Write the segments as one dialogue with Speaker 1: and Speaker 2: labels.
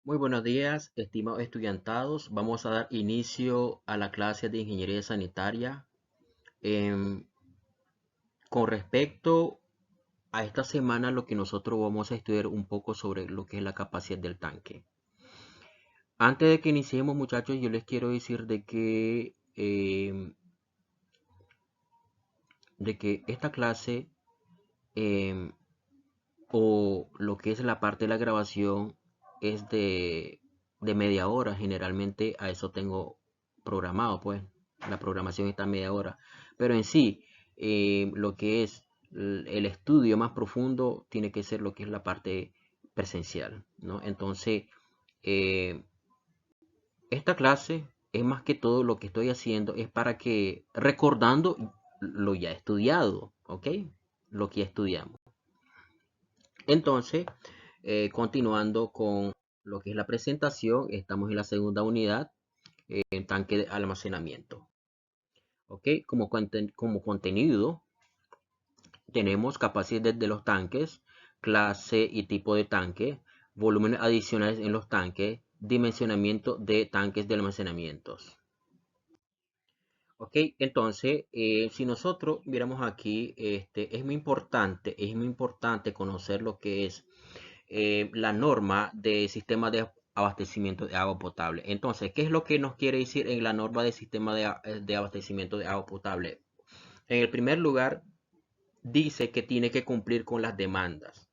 Speaker 1: Muy buenos días, estimados estudiantados. Vamos a dar inicio a la clase de Ingeniería Sanitaria. Em, con respecto a esta semana, lo que nosotros vamos a estudiar un poco sobre lo que es la capacidad del tanque. Antes de que iniciemos, muchachos, yo les quiero decir de que esta clase em, o lo que es la parte de la grabación es de media hora. Generalmente a eso tengo programado, pues la programación está a media hora. Pero en sí, lo que es el estudio más profundo tiene que ser lo que es la parte presencial, ¿no? Entonces, eh, esta clase es más que todo lo que estoy haciendo es para que recordando lo ya estudiado, ¿ok? Lo que ya estudiamos. Entonces, continuando con lo que es la presentación, estamos en la segunda unidad, en tanque de almacenamiento. ¿Ok? Como contenido, tenemos capacidad de los tanques, clase y tipo de tanque, volúmenes adicionales en los tanques, dimensionamiento de tanques de almacenamientos. Ok, entonces, si nosotros viéramos aquí, es muy importante conocer lo que es la norma de sistema de abastecimiento de agua potable. Entonces, ¿qué es lo que nos quiere decir en la norma de sistema de abastecimiento de agua potable? En el primer lugar, dice que tiene que cumplir con las demandas.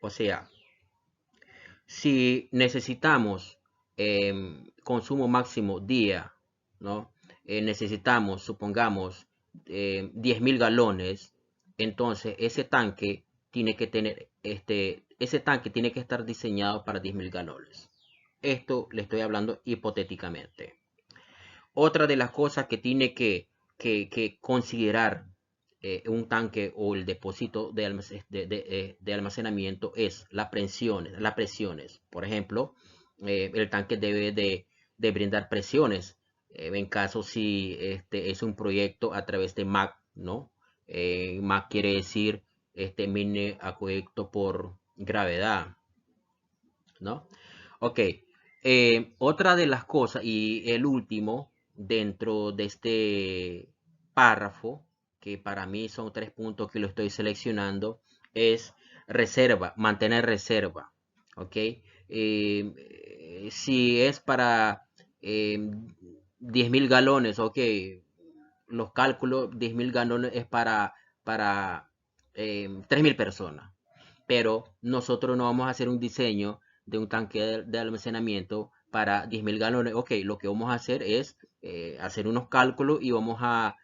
Speaker 1: O sea, si necesitamos consumo máximo día, ¿no? Necesitamos, supongamos, 10.000 galones, entonces ese tanque tiene que estar diseñado para 10.000 galones. Esto le estoy hablando hipotéticamente. Otra de las cosas que tiene que considerar un tanque o el depósito de almacenamiento es las presiones. Por ejemplo, el tanque debe de brindar presiones en caso si es un proyecto a través de MAC, ¿no? MAC quiere decir mini acueducto por gravedad, ¿no? Ok, otra de las cosas y el último dentro de este párrafo, que para mí son 3 puntos que lo estoy seleccionando, es reserva, mantener reserva. Ok, si es para 10.000 galones, ok, los cálculos, 10.000 galones es para 3.000 personas, pero nosotros no vamos a hacer un diseño de un tanque de almacenamiento para 10.000 galones. Ok, lo que vamos a hacer es hacer unos cálculos y vamos a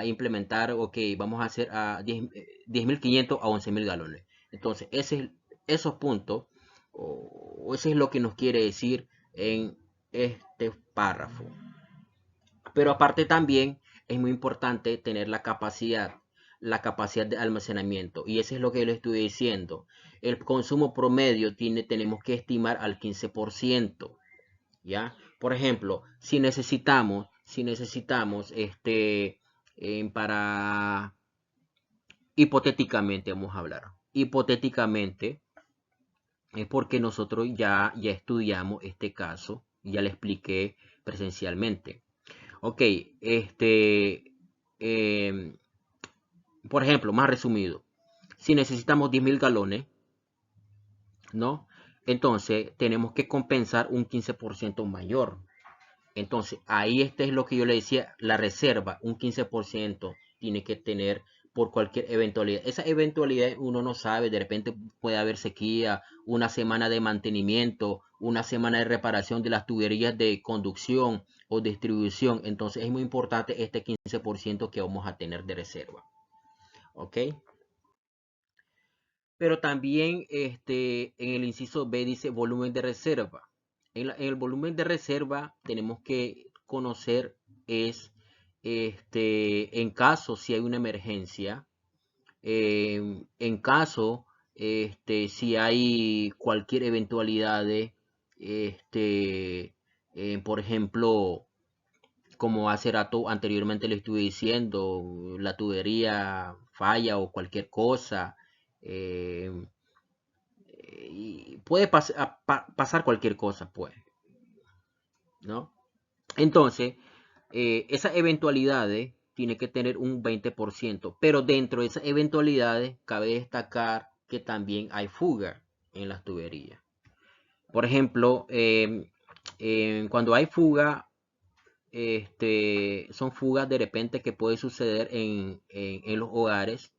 Speaker 1: implementar, ok, vamos a hacer a 10.500 a 11.000 galones. Entonces, esos puntos, o eso es lo que nos quiere decir en este párrafo. Pero aparte también es muy importante tener la capacidad de almacenamiento. Y eso es lo que le estoy diciendo. El consumo promedio tenemos que estimar al 15%. ¿Ya? Por ejemplo, si necesitamos para, hipotéticamente vamos a hablar. Hipotéticamente es porque nosotros ya estudiamos este caso, ya le expliqué presencialmente. Ok, em, por ejemplo, más resumido, si necesitamos 10.000 galones, ¿no? Entonces tenemos que compensar un 15% mayor. Entonces ahí es lo que yo le decía, la reserva, un 15% tiene que tener por cualquier eventualidad. Esa eventualidad uno no sabe, de repente puede haber sequía, una semana de mantenimiento, una semana de reparación de las tuberías de conducción o distribución. Entonces es muy importante este 15% que vamos a tener de reserva. ¿Ok? Pero también en el inciso B dice volumen de reserva. En el volumen de reserva tenemos que conocer es en caso si hay una emergencia, en caso si hay cualquier eventualidad por ejemplo, como hace rato anteriormente le estuve diciendo, la tubería falla o cualquier cosa. eh, y puede pasar cualquier cosa, pues, ¿no? Entonces, esas eventualidades tiene que tener un 20%, pero dentro de esas eventualidades cabe destacar que también hay fuga en las tuberías. Por ejemplo, cuando hay fuga, son fugas de repente que puede suceder en los hogares,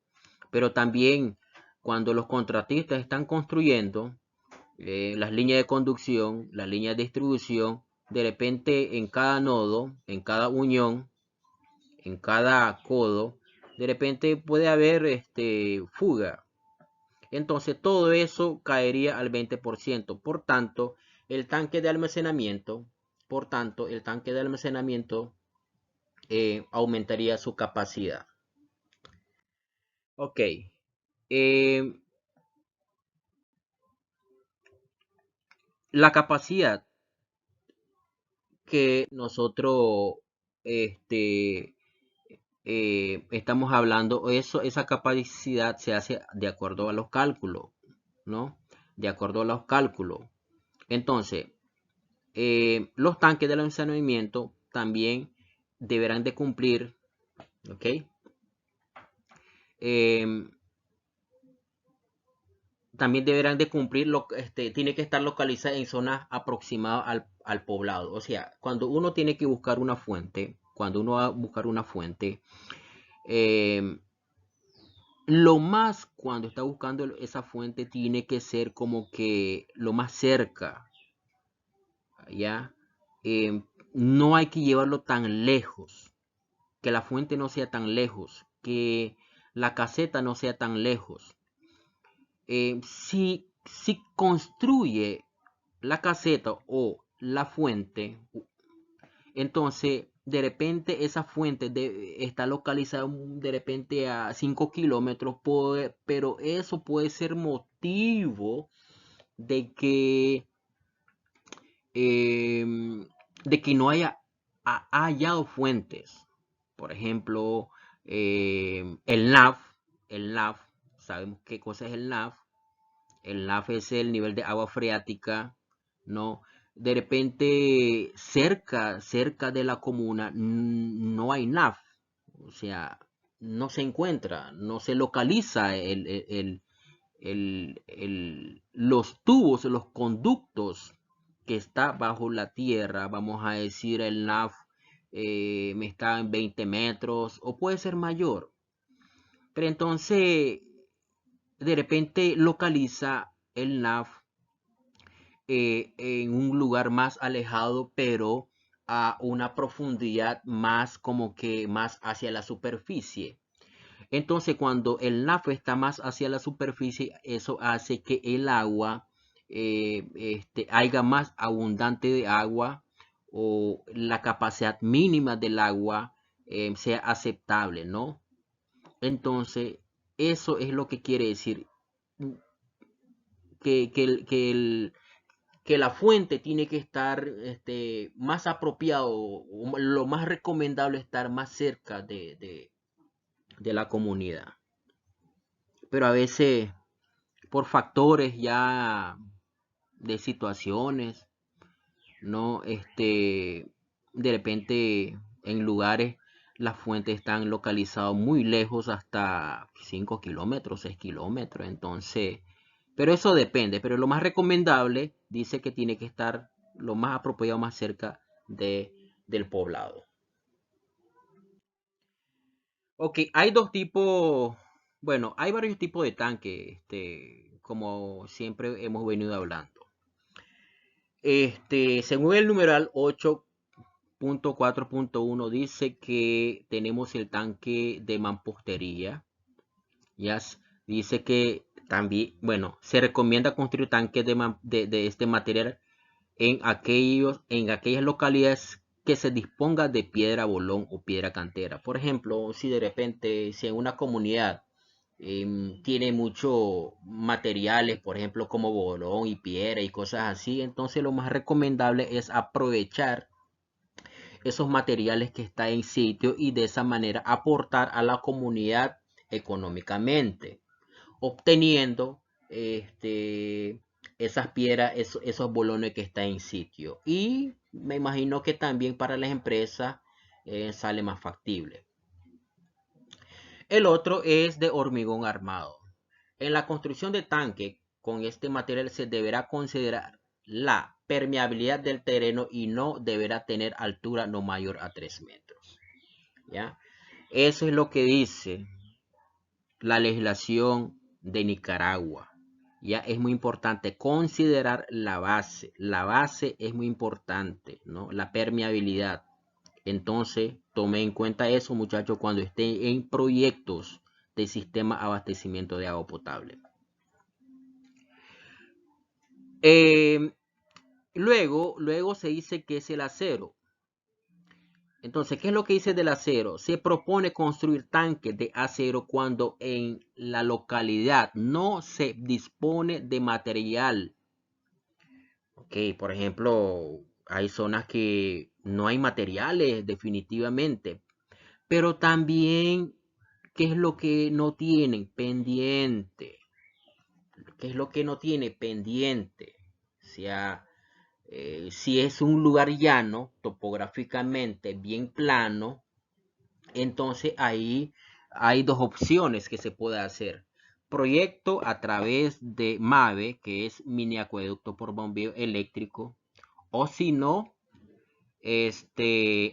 Speaker 1: pero también cuando los contratistas están construyendo las líneas de conducción, las líneas de distribución, de repente en cada nodo, en cada unión, en cada codo, de repente puede haber fuga. Entonces todo eso caería al 20%. Por tanto, el tanque de almacenamiento, aumentaría su capacidad. Ok. La capacidad que nosotros estamos hablando, esa capacidad se hace de acuerdo a los cálculos, ¿no? De acuerdo a los cálculos. Entonces, los tanques de almacenamiento también deberán de cumplir, ¿ok? También deberán de cumplir, tiene que estar localizada en zonas aproximadas al poblado. O sea, cuando uno tiene que buscar una fuente, cuando uno va a buscar una fuente, lo más cuando está buscando esa fuente tiene que ser como que lo más cerca, ¿ya? No hay que llevarlo tan lejos, que la fuente no sea tan lejos, que la caseta no sea tan lejos. Si construye la caseta o la fuente, entonces de repente esa fuente está localizada de repente a 5 kilómetros, pero eso puede ser motivo de que, no haya hallado fuentes. Por ejemplo, el NAF, sabemos qué cosa es el NAF. El NAF es el nivel de agua freática, ¿no? De repente, cerca de la comuna no hay NAF, o sea, no se encuentra, no se localiza los tubos, los conductos que está bajo la tierra. Vamos a decir, el NAF está en 20 metros o puede ser mayor. Pero entonces, de repente localiza el NAF en un lugar más alejado, pero a una profundidad más como que más hacia la superficie. Entonces, cuando el NAF está más hacia la superficie, eso hace que el agua haya más abundante de agua, o la capacidad mínima del agua sea aceptable, ¿no? Entonces, eso es lo que quiere decir que, que, que el, que la fuente tiene que estar más apropiado, o lo más recomendable estar más cerca de la comunidad. Pero a veces, por factores ya de situaciones, ¿no? De repente en lugares las fuentes están localizadas muy lejos, hasta 5 kilómetros, 6 kilómetros. Entonces, pero eso depende. Pero lo más recomendable dice que tiene que estar lo más apropiado, más cerca del poblado. Ok, hay dos tipos, bueno, hay varios tipos de tanques, como siempre hemos venido hablando. Según el numeral 8.4.1 dice que tenemos el tanque de mampostería. Ya dice que también, bueno, se recomienda construir tanques de este material en aquellas localidades que se disponga de piedra bolón o piedra cantera. Por ejemplo, si de repente, si en una comunidad tiene muchos materiales, por ejemplo, como bolón y piedra y cosas así, entonces lo más recomendable es aprovechar esos materiales que está en sitio y de esa manera aportar a la comunidad económicamente, obteniendo esas piedras, esos bolones que están en sitio. Y me imagino que también para las empresas sale más factible. El otro es de hormigón armado. En la construcción de tanque con este material se deberá considerar la permeabilidad del terreno y no deberá tener altura no mayor a 3 metros. ¿Ya? Eso es lo que dice la legislación de Nicaragua. Ya es muy importante considerar la base. La base es muy importante, ¿no? La permeabilidad. Entonces, tome en cuenta eso, muchachos, cuando estén en proyectos de sistema de abastecimiento de agua potable. Luego se dice que es el acero. Entonces, ¿qué es lo que dice del acero? Se propone construir tanques de acero cuando en la localidad no se dispone de material. Ok, por ejemplo, hay zonas que no hay materiales definitivamente, pero también, ¿qué es lo que no tienen? Pendiente. ¿Qué es lo que no tiene? Pendiente. O sea, si es un lugar llano, topográficamente bien plano, entonces ahí hay dos opciones que se puede hacer. Proyecto a través de MAVE, que es mini acueducto por bombeo eléctrico, o si no,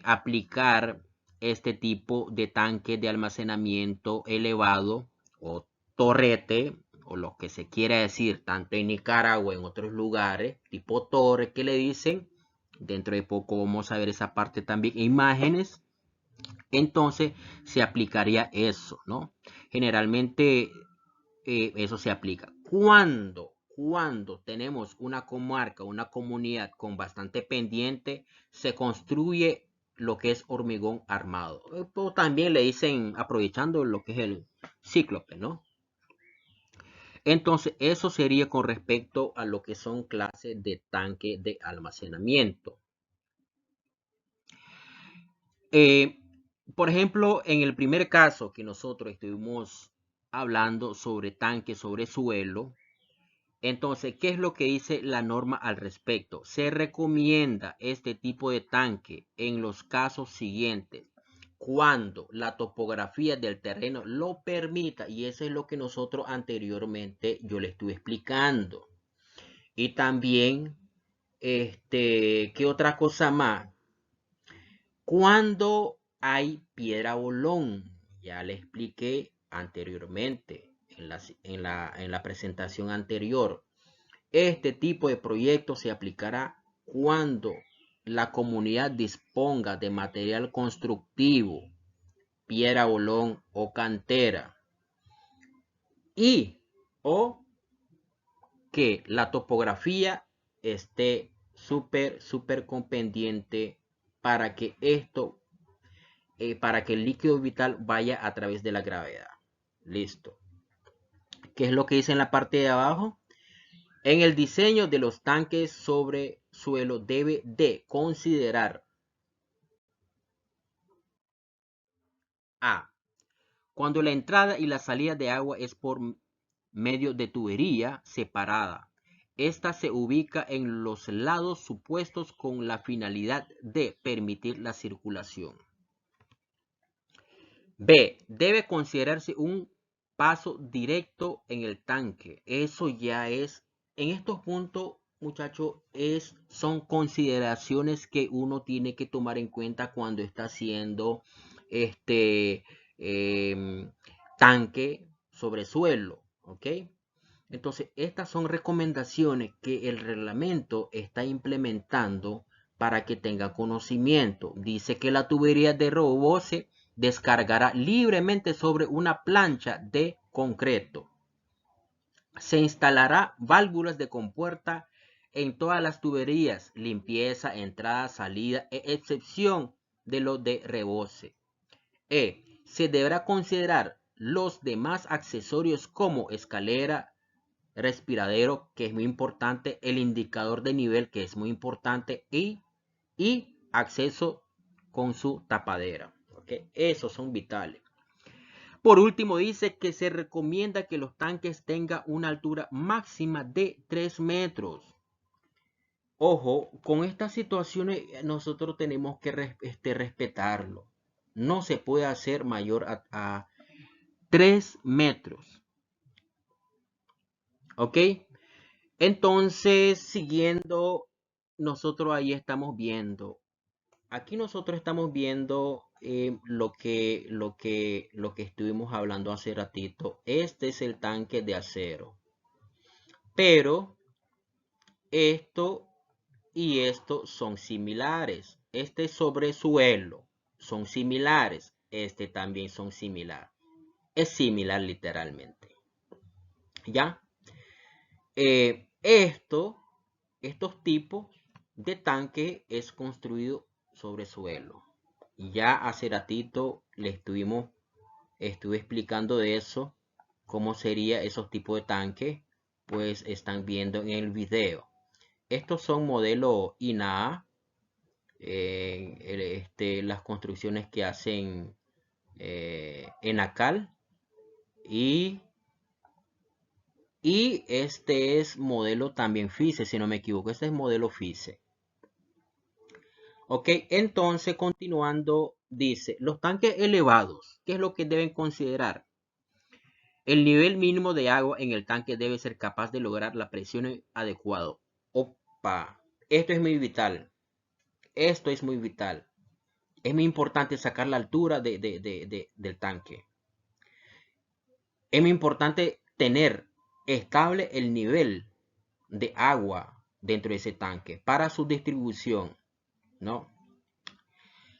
Speaker 1: aplicar este tipo de tanque de almacenamiento elevado o torrete, o lo que se quiera decir, tanto en Nicaragua en otros lugares, tipo torre que le dicen. Dentro de poco vamos a ver esa parte también, imágenes. Entonces se aplicaría eso, ¿no? Generalmente eso se aplica. Cuando tenemos una comarca, una comunidad con bastante pendiente, se construye lo que es hormigón armado. O también le dicen, aprovechando lo que es el cíclope, ¿no? Entonces, eso sería con respecto a lo que son clases de tanque de almacenamiento. Eh, por ejemplo, en el primer caso que nosotros estuvimos hablando sobre tanque sobre suelo, entonces, ¿qué es lo que dice la norma al respecto? Se recomienda este tipo de tanque en los casos siguientes, cuando la topografía del terreno lo permita, y eso es lo que nosotros anteriormente yo le estuve explicando. Y también, ¿qué otra cosa más? Cuando hay piedra bolón, ya le expliqué anteriormente en la presentación anterior. Este tipo de proyecto se aplicará cuando la comunidad disponga de material constructivo, piedra bolón o cantera, y o que la topografía esté súper con pendiente para que para que el líquido vital vaya a través de la gravedad. Listo. ¿Qué es lo que dice en la parte de abajo? En el diseño de los tanques sobre suelo debe de considerar A. Cuando la entrada y la salida de agua es por medio de tubería separada. Esta se ubica en los lados supuestos con la finalidad de permitir la circulación. B. Debe considerarse un paso directo en el tanque. Eso ya es, en estos puntos, muchachos, son consideraciones que uno tiene que tomar en cuenta cuando está haciendo este tanque sobre suelo, ¿ok? Entonces, estas son recomendaciones que el reglamento está implementando para que tenga conocimiento. Dice que la tubería de robo se descargará libremente sobre una plancha de concreto. Se instalará válvulas de compuerta en todas las tuberías, limpieza, entrada, salida, excepción de lo de rebose. Se deberá considerar los demás accesorios como escalera, respiradero, que es muy importante, el indicador de nivel, que es muy importante, y acceso con su tapadera. ¿Okay? Esos son vitales. Por último, dice que se recomienda que los tanques tengan una altura máxima de 3 metros. Ojo, con estas situaciones nosotros tenemos que respetarlo. No se puede hacer mayor a 3 metros. ¿Ok? Entonces, siguiendo, nosotros ahí estamos viendo. Aquí nosotros estamos viendo lo que estuvimos hablando hace ratito. Este es el tanque de acero. Pero esto y esto son similares. Este sobre suelo son similares. Este también son similares. Es similar literalmente. ¿Ya? Estos tipos de tanque es construido sobre suelo. Ya hace ratito le estuve explicando de eso, cómo sería esos tipos de tanques, pues están viendo en el video. Estos son modelos INAA, las construcciones que hacen Enacal y este es modelo también FICE, si no me equivoco, este es modelo FICE. Ok, entonces continuando, dice, los tanques elevados, ¿qué es lo que deben considerar? El nivel mínimo de agua en el tanque debe ser capaz de lograr la presión adecuada. Opa, esto es muy vital. Esto es muy vital. Es muy importante sacar la altura del tanque. Es muy importante tener estable el nivel de agua dentro de ese tanque para su distribución, ¿no?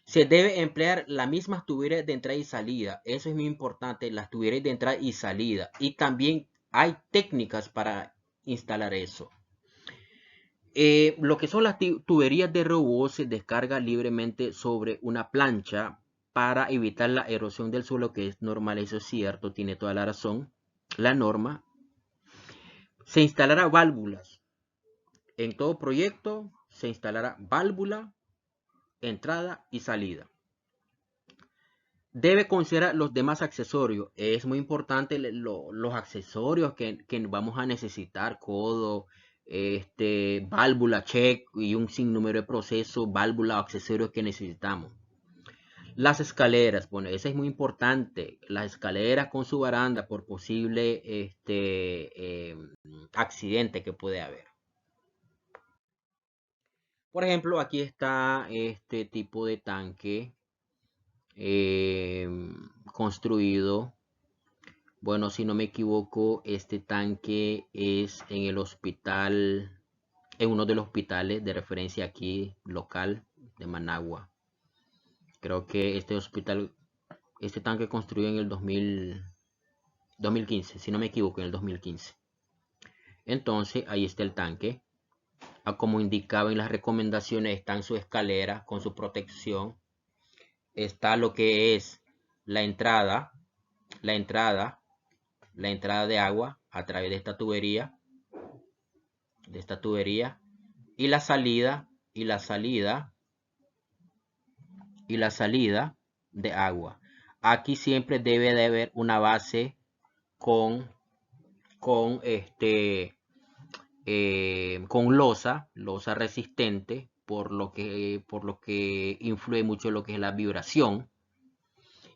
Speaker 1: Se debe emplear las mismas tuberías de entrada y salida. Eso es muy importante, las tuberías de entrada y salida. Y también hay técnicas para instalar eso. Lo que son las tuberías de robot se descarga libremente sobre una plancha para evitar la erosión del suelo, que es normal, eso es cierto, tiene toda la razón. La norma. Se instalará válvulas. En todo proyecto se instalará válvula, entrada y salida. Debe considerar los demás accesorios. Es muy importante los accesorios que vamos a necesitar. Codo, válvula, check y un sinnúmero de procesos, válvula o accesorios que necesitamos. Las escaleras, bueno, eso es muy importante. Las escaleras con su baranda por posible accidente que puede haber. Por ejemplo, aquí está este tipo de tanque construido. Bueno, si no me equivoco, este tanque es en el hospital, en uno de los hospitales de referencia aquí local de Managua. Creo que este tanque construido en el 2015, si no me equivoco, en el 2015. Entonces, ahí está el tanque. Como indicaba en las recomendaciones, está en su escalera con su protección. Está lo que es la entrada de agua a través de esta tubería, y la salida de agua. Aquí siempre debe de haber una base con losa resistente, por lo que influye mucho lo que es la vibración.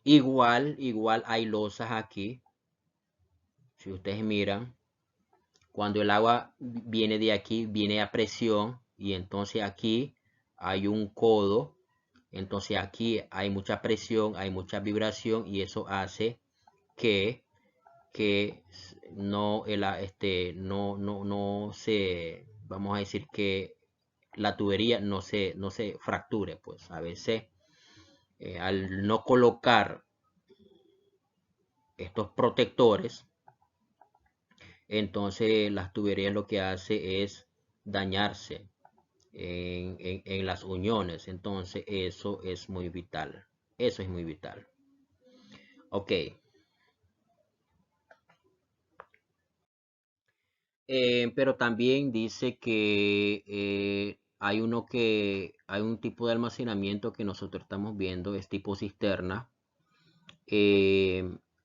Speaker 1: Igual hay losas aquí. Si ustedes miran, cuando el agua viene de aquí, viene a presión y entonces aquí hay un codo. Entonces aquí hay mucha presión, hay mucha vibración y eso hace que no se, vamos a decir que la tubería no se fracture. Pues a veces al no colocar estos protectores, entonces las tuberías lo que hace es dañarse en las uniones. Entonces eso es muy vital. Eso es muy vital. Ok. Pero también dice que hay un tipo de almacenamiento que nosotros estamos viendo, es tipo cisterna.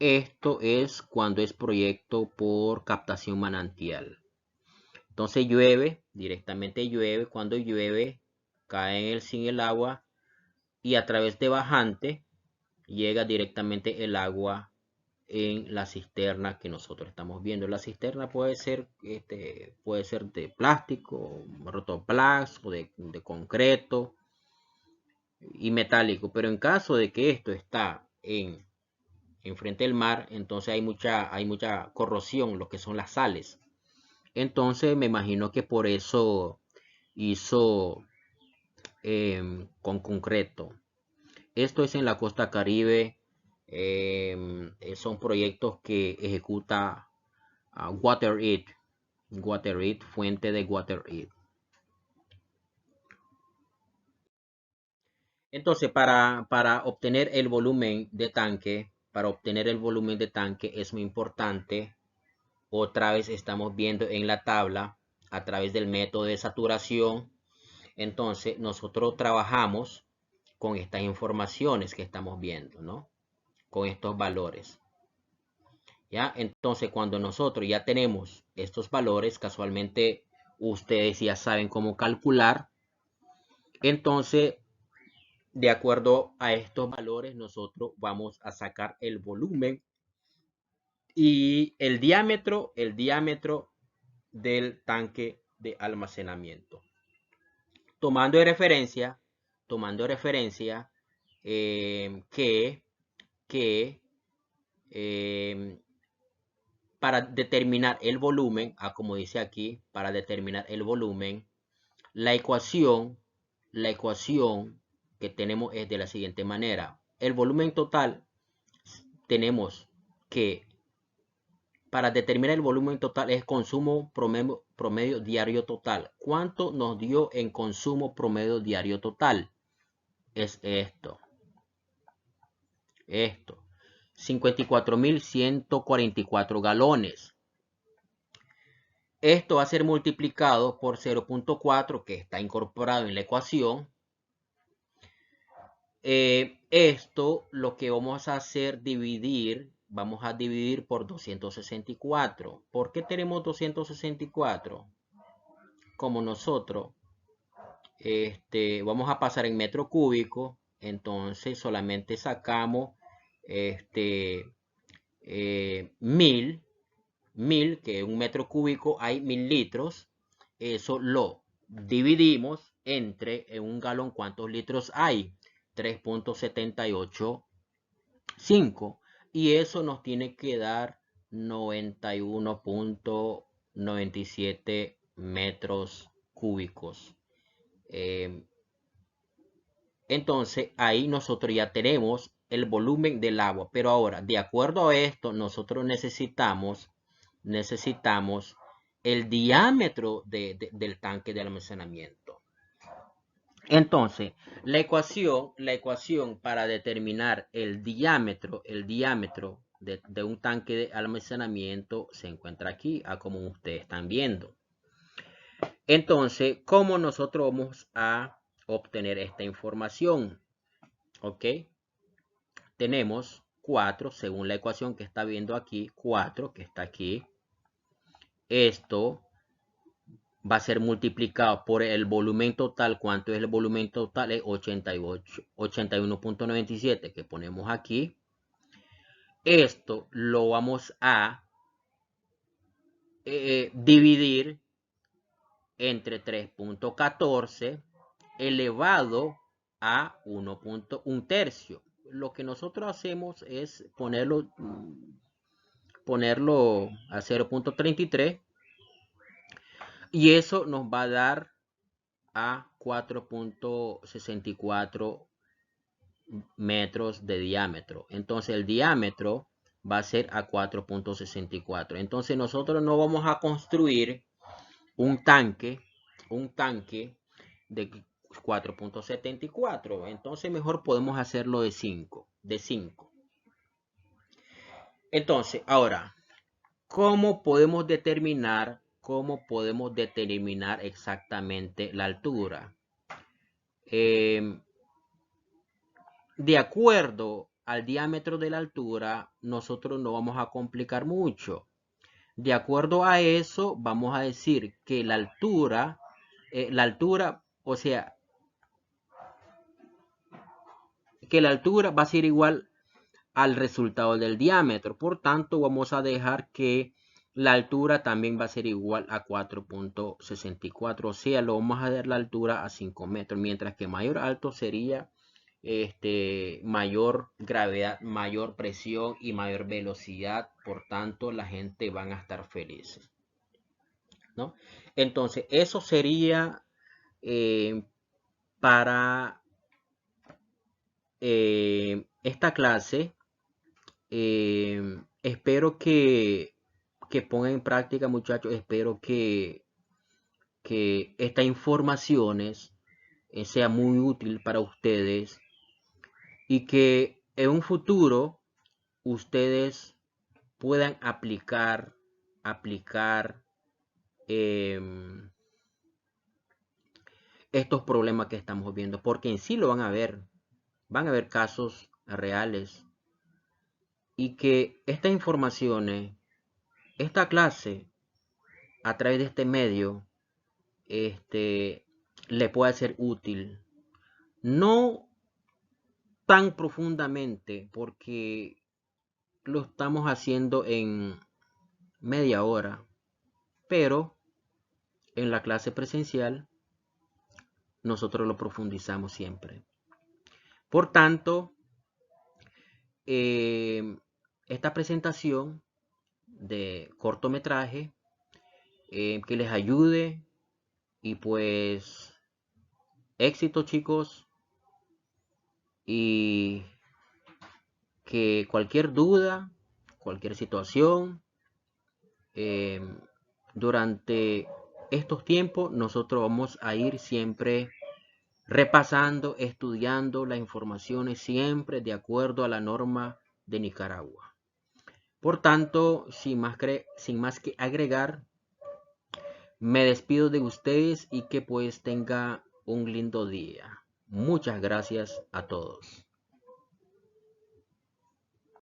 Speaker 1: Esto es cuando es proyecto por captación manantial. Entonces llueve, directamente llueve. Cuando llueve, cae sin el agua y a través de bajante llega directamente el agua en la cisterna que nosotros estamos viendo. La cisterna puede ser de plástico, rotoplas o de concreto y metálico, pero en caso de que esto está en frente del mar, entonces hay mucha corrosión, lo que son las sales. Entonces me imagino que por eso hizo con concreto. Esto es en la costa Caribe. Son proyectos que ejecuta WaterIt, fuente de WaterIt. Entonces, para obtener el volumen de tanque, es muy importante. Otra vez estamos viendo en la tabla a través del método de saturación. Entonces, nosotros trabajamos con estas informaciones que estamos viendo, ¿no? Con estos valores. ¿Ya? Entonces, cuando nosotros ya tenemos estos valores, casualmente ustedes ya saben cómo calcular. Entonces, de acuerdo a estos valores, nosotros vamos a sacar el volumen y el diámetro del tanque de almacenamiento. Tomando de referencia que para determinar el volumen, como dice aquí, para determinar el volumen, la ecuación que tenemos es de la siguiente manera. El volumen total tenemos que, para determinar el volumen total, es consumo promedio diario total. ¿Cuánto nos dio en consumo promedio diario total? Es esto. 54.144 galones. Esto va a ser multiplicado por 0.4 que está incorporado en la ecuación. Esto lo que vamos a hacer vamos a dividir por 264. ¿Por qué tenemos 264? Como nosotros vamos a pasar en metro cúbico, entonces solamente sacamos 1000, que en un metro cúbico hay 1000 litros. Eso lo dividimos entre en un galón cuántos litros hay, 3.785, y eso nos tiene que dar 91.97 metros cúbicos. Entonces ahí nosotros ya tenemos el volumen del agua, pero ahora de acuerdo a esto nosotros necesitamos el diámetro del tanque de almacenamiento. Entonces la ecuación para determinar el diámetro de un tanque de almacenamiento se encuentra aquí, como ustedes están viendo. Entonces, ¿cómo nosotros vamos a obtener esta información? ¿Ok? Tenemos 4, según la ecuación que está viendo aquí, 4 que está aquí. Esto va a ser multiplicado por el volumen total. ¿Cuánto es el volumen total? Es 81.97 que ponemos aquí. Esto lo vamos a dividir entre 3.14 elevado a 1.1 tercio. Lo que nosotros hacemos es ponerlo a 0.33 y eso nos va a dar a 4.64 metros de diámetro. Entonces el diámetro va a ser a 4.64. Entonces nosotros no vamos a construir un tanque de 4.74. Entonces mejor podemos hacerlo de 5. Entonces, ahora, ¿cómo podemos determinar exactamente la altura? De acuerdo al diámetro de la altura, nosotros no vamos a complicar mucho. De acuerdo a eso, vamos a decir que la altura, o sea, que la altura va a ser igual al resultado del diámetro. Por tanto, vamos a dejar que la altura también va a ser igual a 4.64. O sea, lo vamos a dar la altura a 5 metros. Mientras que mayor alto sería mayor gravedad, mayor presión y mayor velocidad. Por tanto, la gente van a estar felices, ¿no? Entonces, eso sería para esta clase. Espero que pongan en práctica, muchachos. Espero que estas informaciones sea muy útil para ustedes y que en un futuro ustedes puedan aplicar estos problemas que estamos viendo, porque en sí lo van a ver casos reales, y que estas informaciones, esta clase, a través de este medio, le pueda ser útil. No tan profundamente, porque lo estamos haciendo en media hora, pero en la clase presencial nosotros lo profundizamos siempre. Por tanto, esta presentación de cortometraje que les ayude, y pues éxito, chicos, y que cualquier duda, cualquier situación durante estos tiempos, nosotros vamos a ir siempre repasando, estudiando las informaciones, siempre de acuerdo a la norma de Nicaragua. Por tanto, sin más que agregar, me despido de ustedes y que pues tenga un lindo día. Muchas gracias a todos.